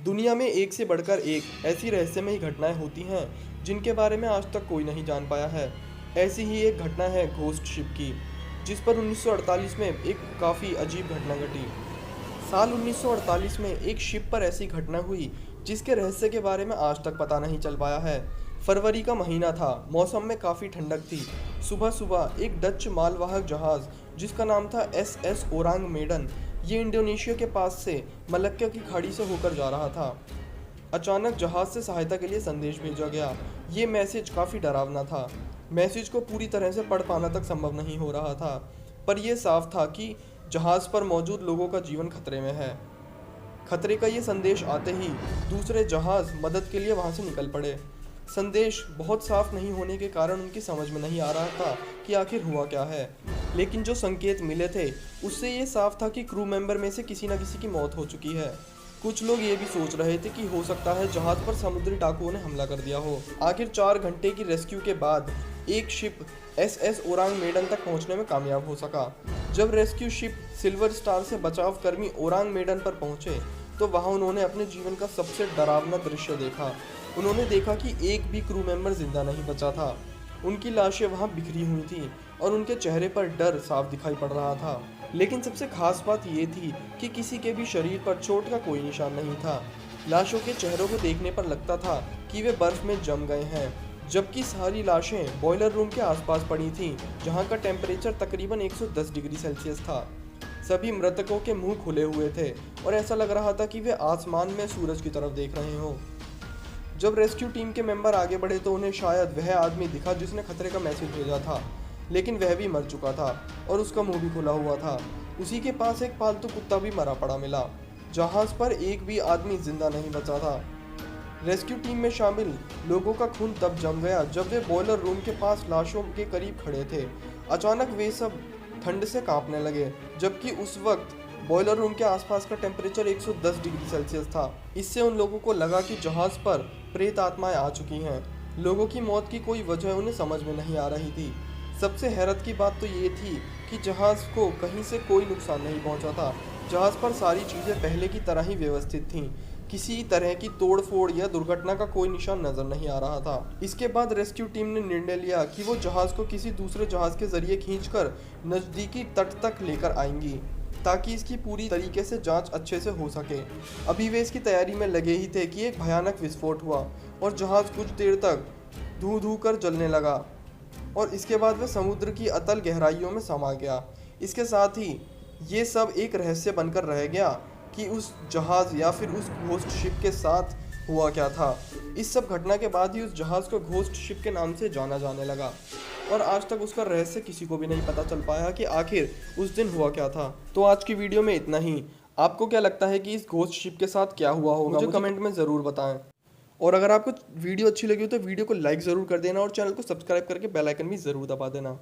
दुनिया में एक से बढ़कर एक ऐसी रहस्यमयी घटनाएं होती हैं जिनके बारे में आज तक कोई नहीं जान पाया है। ऐसी ही एक घटना है घोस्ट शिप की, जिस पर 1948 में एक काफ़ी अजीब घटना घटी। साल 1948 में एक शिप पर ऐसी घटना हुई जिसके रहस्य के बारे में आज तक पता नहीं चल पाया है। फरवरी का महीना था, मौसम में काफ़ी ठंडक थी। सुबह सुबह एक डच मालवाहक जहाज़ जिसका नाम था SS ओरांग मेडन, ये इंडोनेशिया के पास से मलक्का की खाड़ी से होकर जा रहा था। अचानक जहाज़ से सहायता के लिए संदेश भेजा गया। ये मैसेज काफ़ी डरावना था। मैसेज को पूरी तरह से पढ़ पाना तक संभव नहीं हो रहा था, पर यह साफ था कि जहाज़ पर मौजूद लोगों का जीवन खतरे में है। खतरे का ये संदेश आते ही दूसरे जहाज़ मदद के लिए वहाँ से निकल पड़े। संदेश बहुत साफ नहीं होने के कारण उनकी समझ में नहीं आ रहा था कि आखिर हुआ क्या है, लेकिन जो संकेत मिले थे उससे ये साफ था कि क्रू मेंबर में से किसी न किसी की मौत हो चुकी है। कुछ लोग ये भी सोच रहे थे कि हो सकता है जहाज पर समुद्री डाकुओं ने हमला कर दिया हो। आखिर 4 घंटे की रेस्क्यू के बाद एक शिप SS ओरांग मेडन तक पहुंचने में कामयाब हो सका। जब रेस्क्यू शिप सिल्वर स्टार से बचाव कर्मी ओरांग मेडन पर पहुंचे तो वहां उन्होंने अपने जीवन का सबसे डरावना दृश्य देखा। उन्होंने देखा कि एक भी क्रू मेंबर जिंदा नहीं बचा था। उनकी लाशें वहां बिखरी हुई थीं और उनके चेहरे पर डर साफ दिखाई पड़ रहा था। लेकिन सबसे खास बात ये थी कि किसी के भी शरीर पर चोट का कोई निशान नहीं था। लाशों के चेहरों को देखने पर लगता था कि वे बर्फ में जम गए हैं, जबकि सारी लाशें बॉयलर रूम के आसपास पड़ी थीं, जहां का टेम्परेचर तकरीबन 110 डिग्री सेल्सियस था। सभी मृतकों के मुंह खुले हुए थे और ऐसा लग रहा था कि वे आसमान में सूरज की तरफ देख रहे हों। जब रेस्क्यू टीम के मेंबर आगे बढ़े तो उन्हें शायद वह आदमी दिखा जिसने खतरे का मैसेज भेजा था, लेकिन वह भी मर चुका था और उसका मुंह भी खुला हुआ था। उसी के पास एक पालतू कुत्ता भी मरा पड़ा मिला। जहाज पर एक भी आदमी जिंदा नहीं बचा था। रेस्क्यू टीम में शामिल लोगों का खून तब जम गया जब वे बॉयलर रूम के पास लाशों के करीब खड़े थे। अचानक वे सब ठंड से कांपने लगे, जबकि उस वक्त बॉयलर रूम के आसपास का टेम्परेचर 110 डिग्री सेल्सियस था। इससे उन लोगों को लगा कि जहाज पर प्रेत आत्माएं आ चुकी हैं। लोगों की मौत की कोई वजह उन्हें समझ में नहीं आ रही थी। सबसे हैरत की बात तो ये थी कि जहाज को कहीं से कोई नुकसान नहीं पहुंचा था। जहाज पर सारी चीज़ें पहले की तरह ही व्यवस्थित थीं। किसी तरह की तोड़फोड़ या दुर्घटना का कोई निशान नजर नहीं आ रहा था। इसके बाद रेस्क्यू टीम ने निर्णय लिया कि वो जहाज को किसी दूसरे जहाज के जरिए खींचकर नज़दीकी तट तक लेकर आएंगी, ताकि इसकी पूरी तरीके से जांच अच्छे से हो सके। अभी वे इसकी तैयारी में लगे ही थे कि एक भयानक विस्फोट हुआ और जहाज कुछ देर तक धू धू कर जलने लगा और इसके बाद वह समुद्र की अतल गहराइयों में समा गया। इसके साथ ही ये सब एक रहस्य बनकर रह गया कि उस जहाज या फिर उस घोस्ट शिप के साथ हुआ क्या था। इस सब घटना के बाद ही उस जहाज को घोस्ट शिप के नाम से जाना जाने लगा और आज तक उसका रहस्य किसी को भी नहीं पता चल पाया कि आखिर उस दिन हुआ क्या था। तो आज की वीडियो में इतना ही। आपको क्या लगता है कि इस घोस्ट शिप के साथ क्या हुआ होगा, मुझे कमेंट में ज़रूर बताएं। और अगर आपको वीडियो अच्छी लगी हो तो वीडियो को लाइक ज़रूर कर देना और चैनल को सब्सक्राइब करके बेल आइकन भी ज़रूर दबा देना।